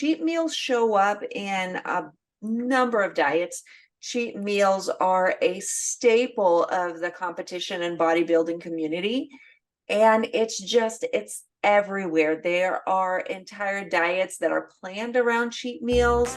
cheat meals show up in a number of diets. Cheat meals are a staple of the competition and bodybuilding community. And it's everywhere. There are entire diets that are planned around cheat meals.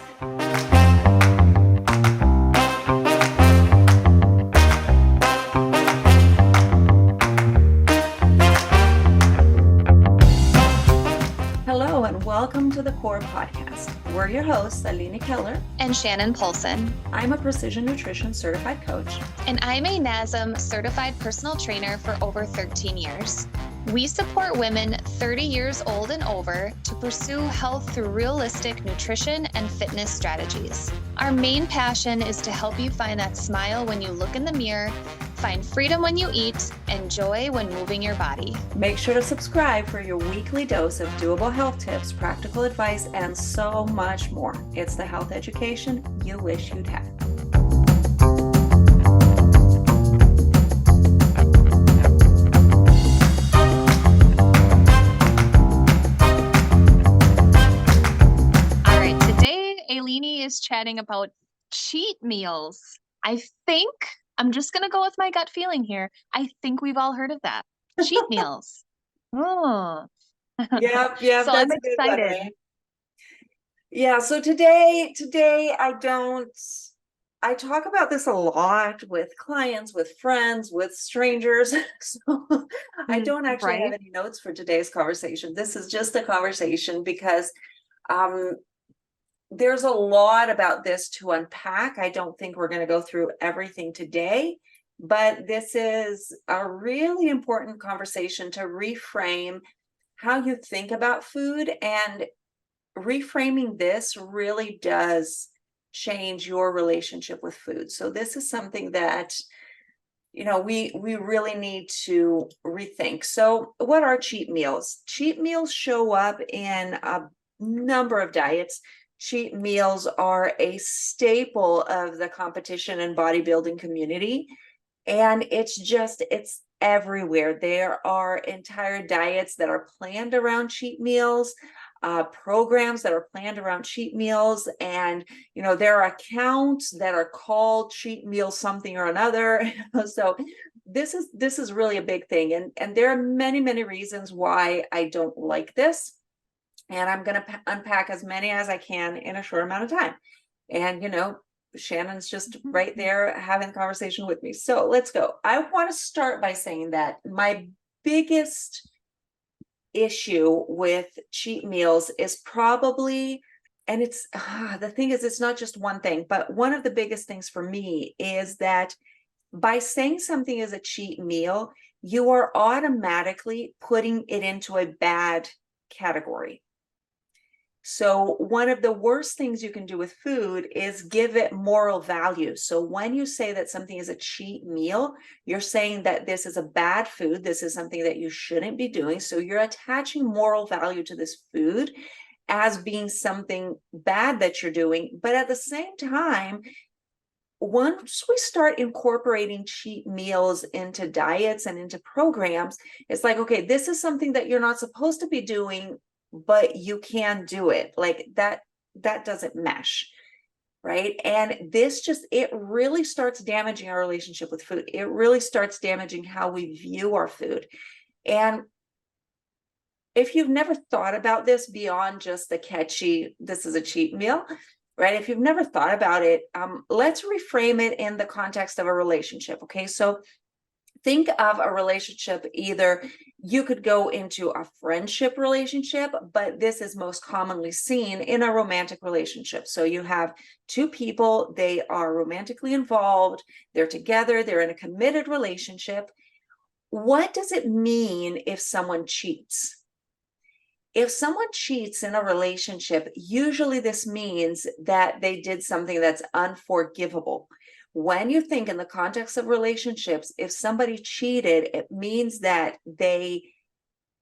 Hello, and welcome to the Core Podcast. We're your hosts, Aline Keller and Shannon Polson. I'm a precision nutrition certified coach. And I'm a NASM certified personal trainer for over 13 years. We support women 30 years old and over to pursue health through realistic nutrition and fitness strategies. Our main passion is to help you find that smile when you look in the mirror, find freedom when you eat, and joy when moving your body. Make sure to subscribe for your weekly dose of doable health tips, practical advice, and so much more. It's the health education you wish you'd had. All right, today Ailene is chatting about cheat meals. I think I'm just going to go with my gut feeling here. I think we've all heard of that. Cheat meals. Oh. Yep, So that's I'm a good one, excited. right? Yeah, so today I talk about this a lot with clients, with friends, with strangers. So I don't actually have any notes for today's conversation. This is just a conversation because there's a lot about this to unpack. I don't think we're going to go through everything today, but this is a really important conversation to reframe how you think about food, and reframing this really does change your relationship with food. So this is something that we really need to rethink. So what are cheat meals? Cheat meals show up in a number of diets. Cheat meals are a staple of the competition and bodybuilding community, and it's everywhere. There are entire diets that are planned around cheat meals, programs that are planned around cheat meals, and there are accounts that are called cheat meal something or another. So this is really a big thing, and there are many reasons why I don't like this, and I'm going to unpack as many as I can in a short amount of time. And Shannon's just right there having the conversation with me. So let's go. I want to start by saying that my biggest issue with cheat meals is probably, and it's the thing is, it's not just one thing, but one of the biggest things for me is that by saying something is a cheat meal, you are automatically putting it into a bad category. So one of the worst things you can do with food is give it moral value. So when you say that something is a cheat meal, you're saying that this is a bad food. This is something that you shouldn't be doing. So you're attaching moral value to this food as being something bad that you're doing. But at the same time, once we start incorporating cheat meals into diets and into programs, it's like, okay, this is something that you're not supposed to be doing, but you can do it. Like that doesn't mesh, right? And it really starts damaging our relationship with food. It really starts damaging how we view our food. And if you've never thought about this beyond just the catchy, this is a cheat meal, right? If you've never thought about it, let's reframe it in the context of a relationship. Okay, so think of a relationship. Either you could go into a friendship relationship, but this is most commonly seen in a romantic relationship. So you have two people, they are romantically involved, they're together, they're in a committed relationship. What does it mean if someone cheats? If someone cheats in a relationship, usually this means that they did something that's unforgivable. When you think in the context of relationships, if somebody cheated, it means that they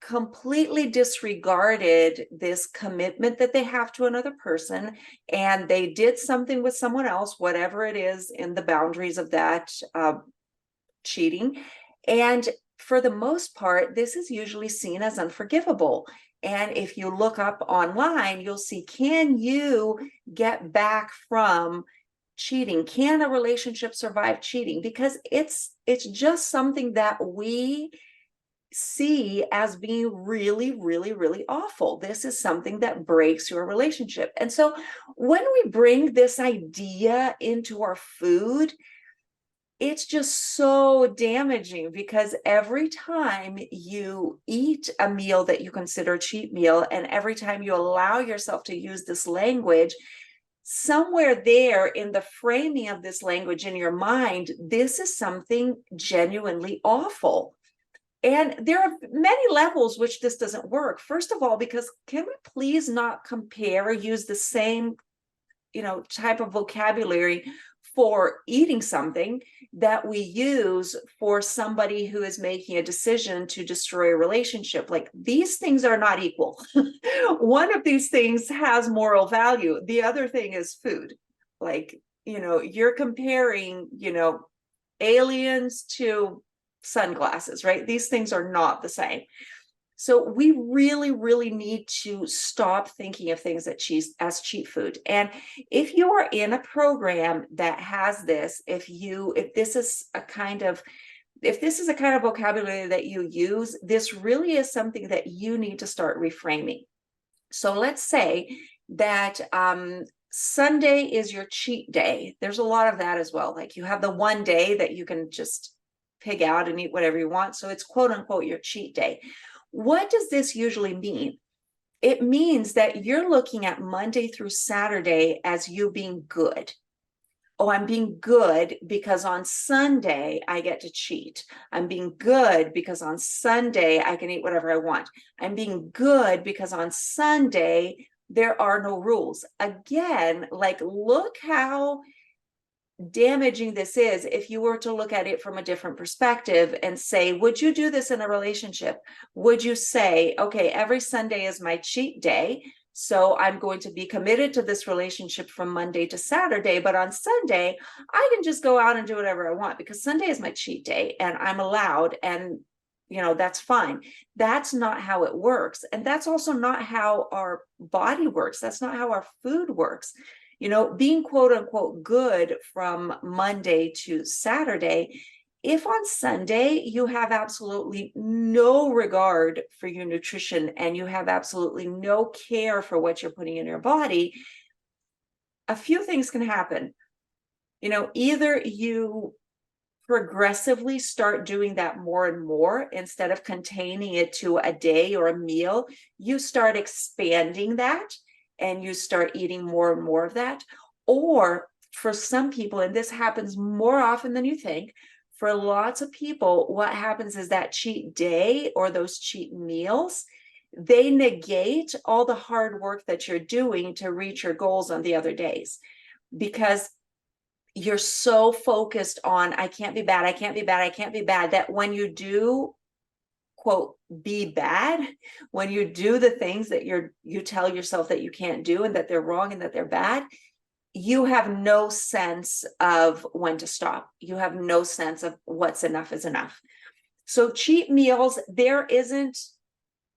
completely disregarded this commitment that they have to another person, and they did something with someone else, whatever it is in the boundaries of that cheating. And for the most part, this is usually seen as unforgivable. And if you look up online, you'll see, can you get back from cheating? Can a relationship survive cheating? Because it's just something that we see as being really, really, really awful. This is something that breaks your relationship. And so when we bring this idea into our food, it's just so damaging, because every time you eat a meal that you consider a cheat meal, and every time you allow yourself to use this language, somewhere there in the framing of this language in your mind, this is something genuinely awful. And there are many levels which this doesn't work. First of all, because can we please not compare or use the same, type of vocabulary for eating something that we use for somebody who is making a decision to destroy a relationship? Like, these things are not equal. One of these things has moral value. The other thing is food. Like, you're comparing, aliens to sunglasses, right? These things are not the same. So we really, really need to stop thinking of things as cheap food. And if you are in a program that has this, if this is a kind of vocabulary that you use, this really is something that you need to start reframing. So let's say that Sunday is your cheat day. There's a lot of that as well. Like, you have the one day that you can just pig out and eat whatever you want. So it's quote unquote your cheat day. What does this usually mean? It means that you're looking at Monday through Saturday as you being good. Oh, I'm being good because on Sunday I get to cheat. I'm being good because on Sunday I can eat whatever I want. I'm being good because on Sunday there are no rules. Again, like, look how damaging this is if you were to look at it from a different perspective and say, would you do this in a relationship? Would you say, okay, every Sunday is my cheat day, so I'm going to be committed to this relationship from Monday to Saturday, but on Sunday I can just go out and do whatever I want because Sunday is my cheat day and I'm allowed, and that's fine. That's not how it works. And that's also not how our body works. That's not how our food works. Being quote unquote good from Monday to Saturday, if on Sunday you have absolutely no regard for your nutrition and you have absolutely no care for what you're putting in your body, a few things can happen. Either you progressively start doing that more and more, instead of containing it to a day or a meal, you start expanding that and you start eating more and more of that. Or for some people, and this happens more often than you think, for lots of people, what happens is that cheat day or those cheat meals, they negate all the hard work that you're doing to reach your goals on the other days, because you're so focused on, I can't be bad, I can't be bad, I can't be bad, that when you do quote be bad, when you do the things that you tell yourself that you can't do and that they're wrong and that they're bad, you have no sense of when to stop. You have no sense of what's enough is enough. So cheat meals,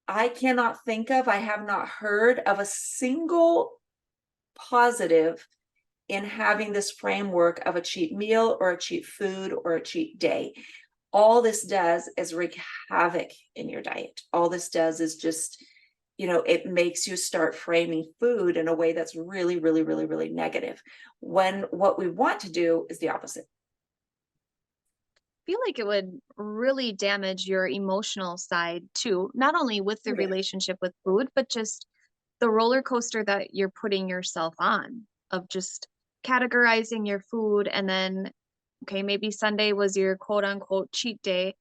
I cannot think of, I have not heard of a single positive in having this framework of a cheat meal or a cheat food or a cheat day. All this does is wreak havoc in your diet. All this does is just, it makes you start framing food in a way that's really, really, really, really negative, when what we want to do is the opposite. Feel like it would really damage your emotional side too, not only with the relationship with food, but just the roller coaster that you're putting yourself on of just categorizing your food. And then, okay, maybe Sunday was your quote unquote cheat day.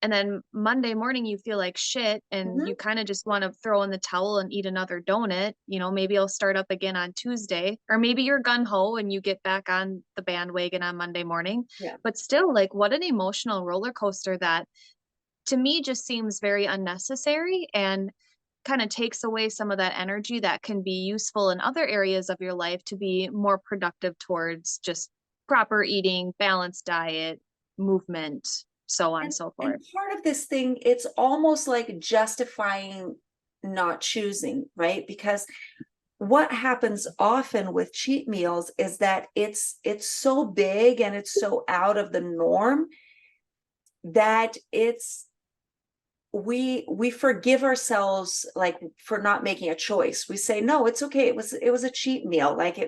And then Monday morning, you feel like shit and you kind of just want to throw in the towel and eat another donut. Maybe I'll start up again on Tuesday, or maybe you're gun ho and you get back on the bandwagon on Monday morning. Yeah. But still, like, what an emotional roller coaster that to me just seems very unnecessary and kind of takes away some of that energy that can be useful in other areas of your life to be more productive towards just proper eating, balanced diet, movement, so on and so forth. And part of this thing, it's almost like justifying not choosing, right? Because what happens often with cheat meals is that it's so big and it's so out of the norm that we forgive ourselves, like, for not making a choice. We say, no, it's okay, it was a cheat meal, like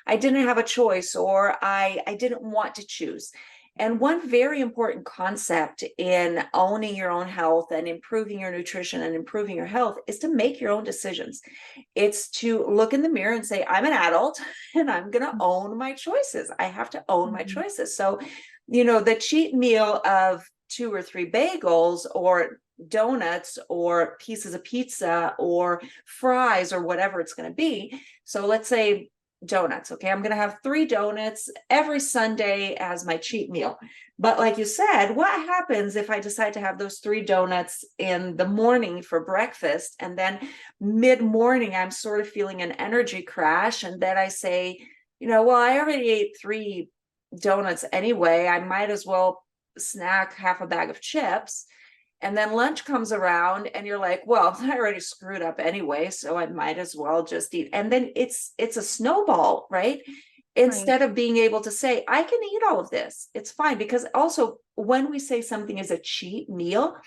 I didn't have a choice, or I didn't want to choose. And one very important concept in owning your own health and improving your nutrition and improving your health is to make your own decisions. It's to look in the mirror and say, I'm an adult and I'm going to own my choices. I have to own my choices. So, the cheat meal of 2 or 3 bagels or donuts or pieces of pizza or fries or whatever it's going to be. So let's say donuts. Okay, I'm going to have 3 donuts every Sunday as my cheat meal. But like you said, what happens if I decide to have those 3 donuts in the morning for breakfast, and then mid-morning I'm sort of feeling an energy crash, and then I say, well, I already ate 3 donuts anyway, I might as well snack half a bag of chips. And then lunch comes around and you're like, well, I already screwed up anyway, so I might as well just eat. And then it's a snowball, right? Instead of being able to say, I can eat all of this, it's fine. Because also, when we say something is a cheat meal,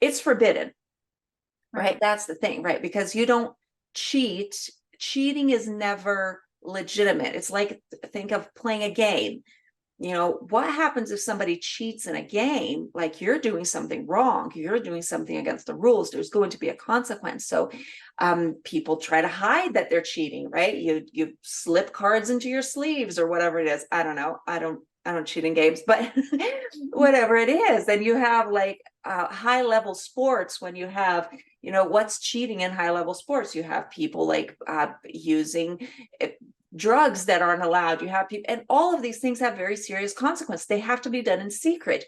it's forbidden, right? That's the thing, right? Because you don't cheat. Cheating is never legitimate. It's like, think of playing a game. What happens if somebody cheats in a game? Like, you're doing something wrong, you're doing something against the rules, there's going to be a consequence. So people try to hide that they're cheating, right? You slip cards into your sleeves or whatever it is. I don't know, I don't cheat in games, but whatever it is. Then you have like high level sports. When you have, what's cheating in high level sports? You have people like using drugs that aren't allowed. You have people, and all of these things have very serious consequences. They have to be done in secret.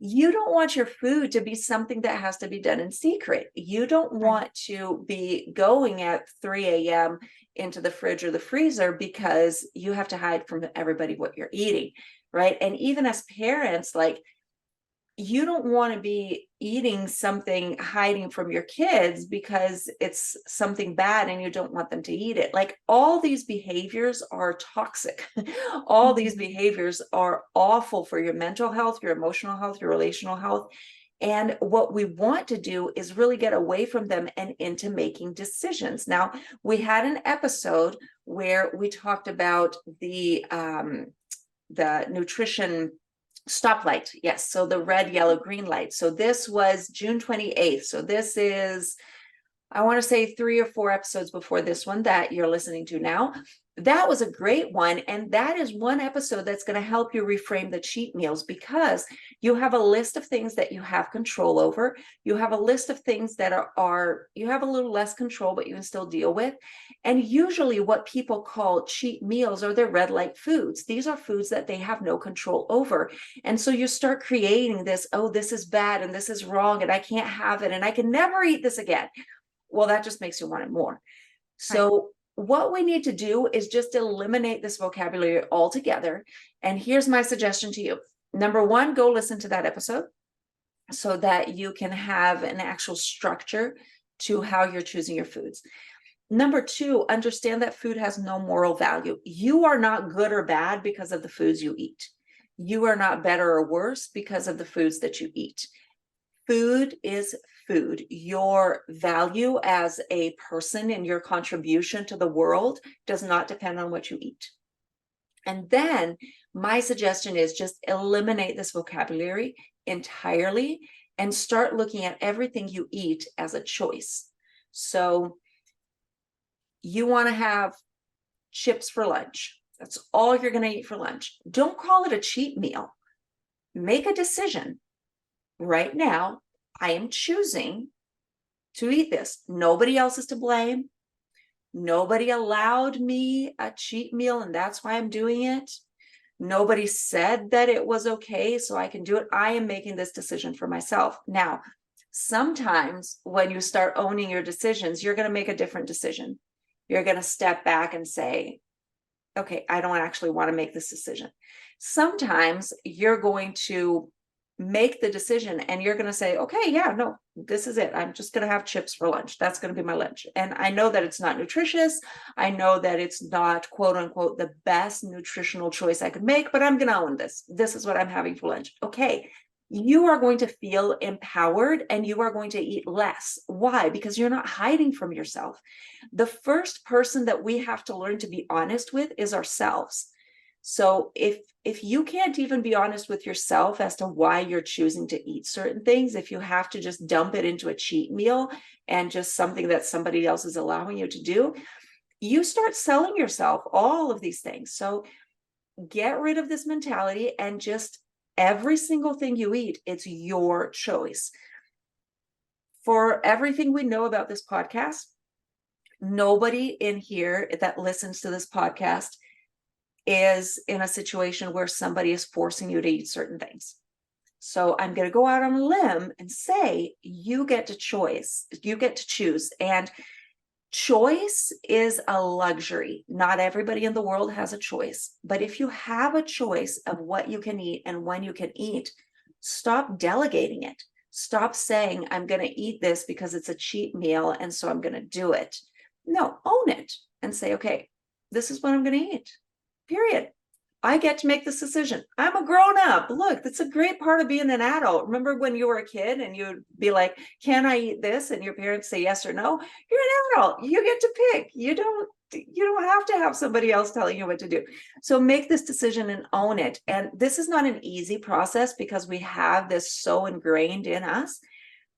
You don't want your food to be something that has to be done in secret. You don't want to be going at 3 a.m. into the fridge or the freezer because you have to hide from everybody what you're eating, right? And even as parents, like, you don't want to be eating something, hiding from your kids because it's something bad and you don't want them to eat it. Like, all these behaviors are toxic. All these behaviors are awful for your mental health, your emotional health, your relational health. And what we want to do is really get away from them and into making decisions. Now, we had an episode where we talked about the nutrition stoplight. Yes. So the red, yellow, green light. So this was June 28th. So this is, I want to say 3 or 4 episodes before this one that you're listening to now. That was a great one. And that is one episode that's going to help you reframe the cheat meals, because you have a list of things that you have control over. You have a list of things that are you have a little less control, but you can still deal with. And usually what people call cheat meals are their red light foods. These are foods that they have no control over. And so you start creating this, oh, this is bad and this is wrong and I can't have it and I can never eat this again. Well, that just makes you want it more. So what we need to do is just eliminate this vocabulary altogether. And here's my suggestion to you. Number 1, go listen to that episode so that you can have an actual structure to how you're choosing your foods. Number 2, understand that food has no moral value. You are not good or bad because of the foods you eat. You are not better or worse because of the foods that you eat. Food is food. Your value as a person and your contribution to the world does not depend on what you eat. And then my suggestion is just eliminate this vocabulary entirely and start looking at everything you eat as a choice. So you want to have chips for lunch. That's all you're going to eat for lunch. Don't call it a cheat meal. Make a decision. Right now, I am choosing to eat this. Nobody else is to blame. Nobody allowed me a cheat meal, and that's why I'm doing it. Nobody said that it was okay, so I can do it. I am making this decision for myself. Now, sometimes when you start owning your decisions, you're going to make a different decision. You're going to step back and say, okay, I don't actually want to make this decision. Sometimes you're going to make the decision, and you're going to say, okay, yeah, no, this is it. I'm just going to have chips for lunch. That's going to be my lunch. And I know that it's not nutritious. I know that it's not, quote unquote, the best nutritional choice I could make, but I'm going to own this. This is what I'm having for lunch. Okay. You are going to feel empowered, and you are going to eat less. Why? Because you're not hiding from yourself. The first person that we have to learn to be honest with is ourselves. So if you can't even be honest with yourself as to why you're choosing to eat certain things, if you have to just dump it into a cheat meal and just something that somebody else is allowing you to do, you start selling yourself all of these things. So get rid of this mentality, and just every single thing you eat, it's your choice. For everything we know about this podcast, nobody in here that listens to this podcast is in a situation where somebody is forcing you to eat certain things. So I'm going to go out on a limb and say, you get to choose. And choice is a luxury. Not everybody in the world has a choice. But if you have a choice of what you can eat and when you can eat, stop delegating it. Stop saying, I'm going to eat this because it's a cheat meal, and so I'm going to do it. No, own it and say, okay, this is what I'm going to eat. Period. I get to make this decision. I'm a grown up. Look, that's a great part of being an adult. Remember when you were a kid and you'd be like, can I eat this? And your parents say yes or no. You're an adult. You get to pick. You don't have to have somebody else telling you what to do. So make this decision and own it. And this is not an easy process because we have this so ingrained in us,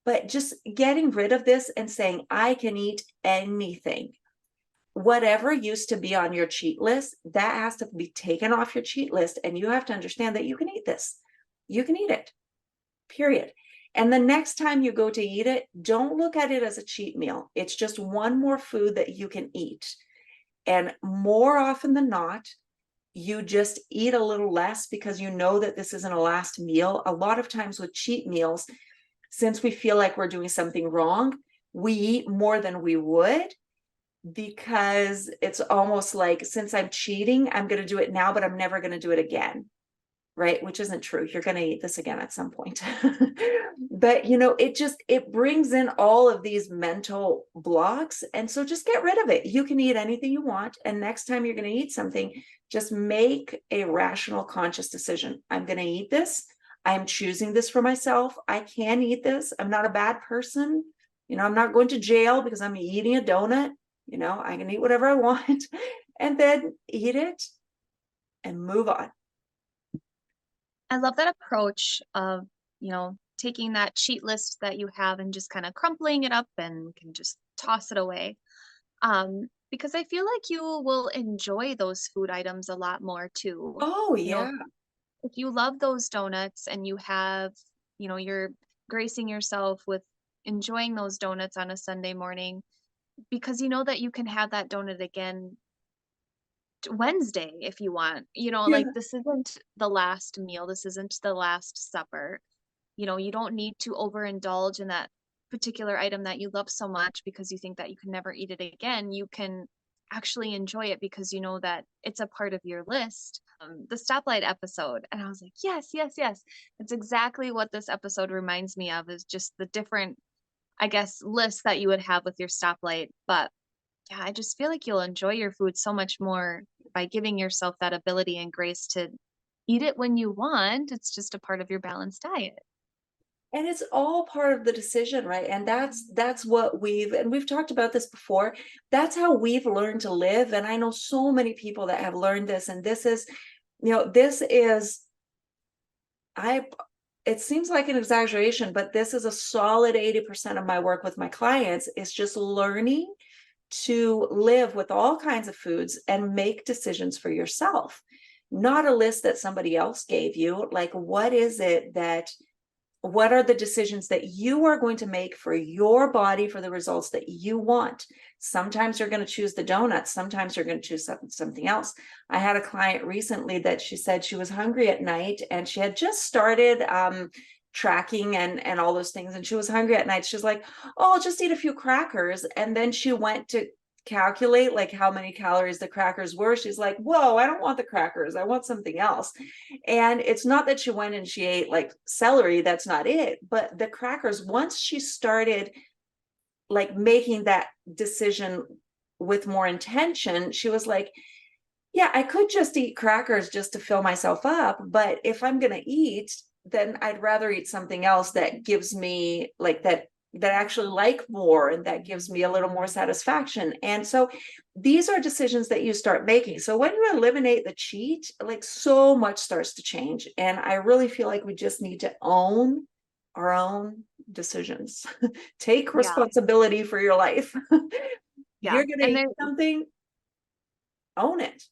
but just getting rid of this and saying, I can eat anything. Whatever used to be on your cheat list, that has to be taken off your cheat list. And you have to understand that you can eat this. You can eat it, period. And the next time you go to eat it, don't look at it as a cheat meal. It's just one more food that you can eat. And more often than not, you just eat a little less because you know that this isn't a last meal. A lot of times with cheat meals, since we feel like we're doing something wrong, we eat more than we would, because it's almost like, since I'm cheating, I'm going to do it now, but I'm never going to do it again. Right? Which isn't true. You're going to eat this again at some point. But it brings in all of these mental blocks. And so just get rid of it. You can eat anything you want. And next time you're going to eat something, just make a rational, conscious decision. I'm going to eat this. I'm choosing this for myself. I can eat this. I'm not a bad person. I'm not going to jail because I'm eating a donut. I can eat whatever I want, and then eat it and move on. I love that approach of, taking that cheat list that you have and just kind of crumpling it up and can just toss it away. Because I feel like you will enjoy those food items a lot more too. Oh, You know, yeah. if you love those donuts and you have, you're gracing yourself with enjoying those donuts on a Sunday morning, because you know that you can have that donut again Wednesday if you want. Yeah. Like, this isn't the last meal, this isn't the last supper. You don't need to overindulge in that particular item that you love so much because you think that you can never eat it again. You can actually enjoy it because you know that it's a part of your list. The stoplight episode, and I was like, yes, yes, yes. It's exactly what this episode reminds me of, is just the different, I guess, lists that you would have with your stoplight. But yeah, I just feel like you'll enjoy your food so much more by giving yourself that ability and grace to eat it when you want. It's just a part of your balanced diet. And it's all part of the decision, right? And that's what we've talked about this before. That's how we've learned to live. And I know so many people that have learned this. And it seems like an exaggeration, but this is a solid 80% of my work with my clients, is just learning to live with all kinds of foods and make decisions for yourself, not a list that somebody else gave you. Like, what are the decisions that you are going to make for your body for the results that you want? Sometimes you're going to choose the donuts. Sometimes you're going to choose something else. I had a client recently that she said she was hungry at night, and she had just started tracking and all those things. And she was hungry at night. She was like, oh, I'll just eat a few crackers. And then she went to calculate like how many calories the crackers were, she's like, whoa, I don't want the crackers, I want something else. And it's not that she went and she ate like celery, that's not it, but the crackers, once she started like making that decision with more intention, she was like, yeah, I could just eat crackers just to fill myself up, but if I'm going to eat, then I'd rather eat something else that gives me like that actually like more, and that gives me a little more satisfaction. And so these are decisions that you start making. So when you eliminate the cheat, like so much starts to change. And I really feel like we just need to own our own decisions. Take Yeah. responsibility for your life. Yeah. You're going to eat something, own it.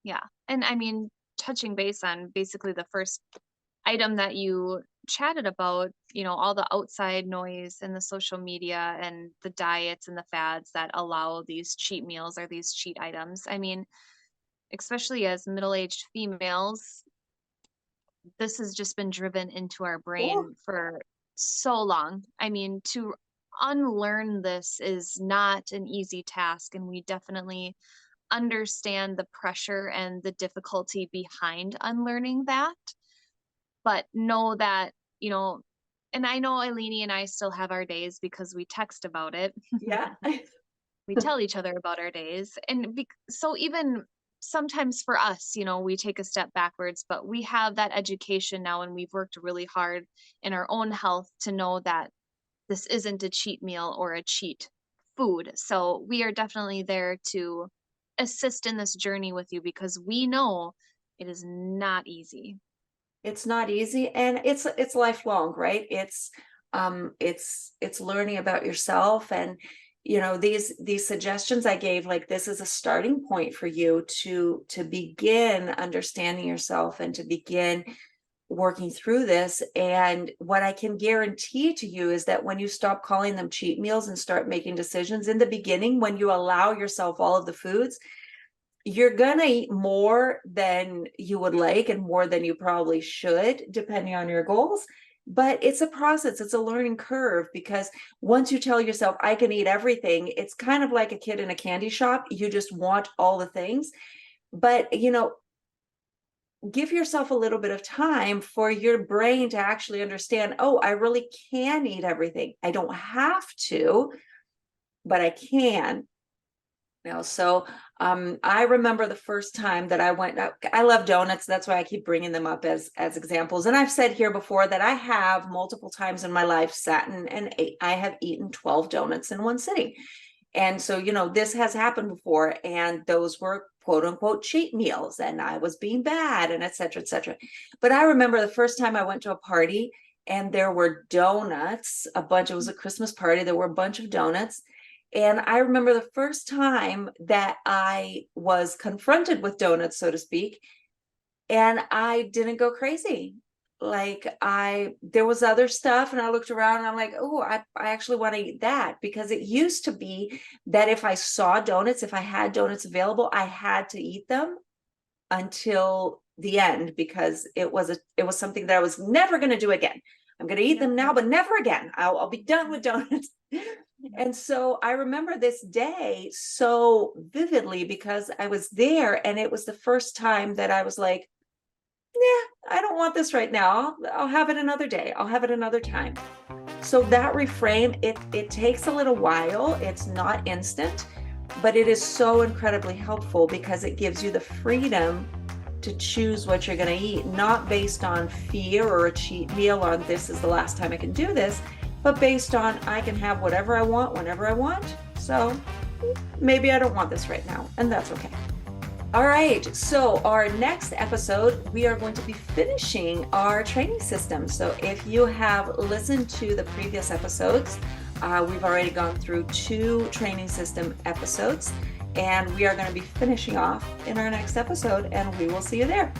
Yeah. And I mean, touching base on basically the first item that you chatted about, all the outside noise and the social media and the diets and the fads that allow these cheat meals or these cheat items. I mean, especially as middle-aged females, this has just been driven into our Oh, brain for so long. I mean, to unlearn this is not an easy task, and we definitely understand the pressure and the difficulty behind unlearning that. But know that, and I know Eleni and I still have our days because we text about it. yeah. We tell each other about our days. And so even sometimes for us, we take a step backwards, but we have that education now, and we've worked really hard in our own health to know that this isn't a cheat meal or a cheat food. So we are definitely there to assist in this journey with you, because we know it is not easy. It's not easy, and it's lifelong, right? It's learning about yourself. And these suggestions I gave, like, this is a starting point for you to begin understanding yourself and to begin working through this. And what I can guarantee to you is that when you stop calling them cheat meals and start making decisions in the beginning, when you allow yourself all of the foods, you're gonna eat more than you would like and more than you probably should, depending on your goals. But it's a process, it's a learning curve, because once you tell yourself, I can eat everything, it's kind of like a kid in a candy shop. You just want all the things. But, give yourself a little bit of time for your brain to actually understand, oh, I really can eat everything. I don't have to, but I can. So I remember the first time that I went, I love donuts. That's why I keep bringing them up as examples. And I've said here before that I have multiple times in my life sat and ate, I have eaten 12 donuts in one sitting. And so, this has happened before, and those were quote unquote cheat meals, and I was being bad, and et cetera, et cetera. But I remember the first time I went to a party and there were donuts, it was a Christmas party. There were a bunch of donuts. And I remember the first time that I was confronted with donuts, so to speak, and I didn't go crazy. Like, there was other stuff, and I looked around and I'm like, oh, I actually want to eat that. Because it used to be that if I saw donuts, if I had donuts available, I had to eat them until the end, because it was something that I was never going to do again. I'm going to eat them now, but never again. I'll be done with donuts. And so I remember this day so vividly, because I was there, and it was the first time that I was like, yeah, I don't want this right now. I'll have it another day. I'll have it another time. So that reframe, it takes a little while. It's not instant, but it is so incredibly helpful, because it gives you the freedom to choose what you're going to eat, not based on fear or a cheat meal on this is the last time I can do this, but based on I can have whatever I want whenever I want. So maybe I don't want this right now, and that's okay. All right, so our next episode, we are going to be finishing our training system. So if you have listened to the previous episodes, we've already gone through 2 training system episodes, and we are going to be finishing off in our next episode, and we will see you there.